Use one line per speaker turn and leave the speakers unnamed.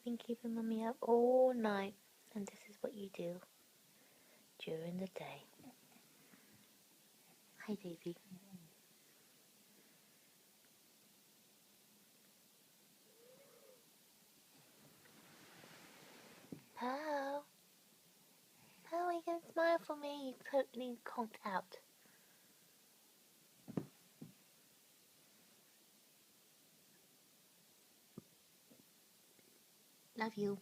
been keeping Mummy up all night, and this is what you do during the day. Hi, Daisy. Pal. Pal, you can smile for me. You're totally conked out. Love you.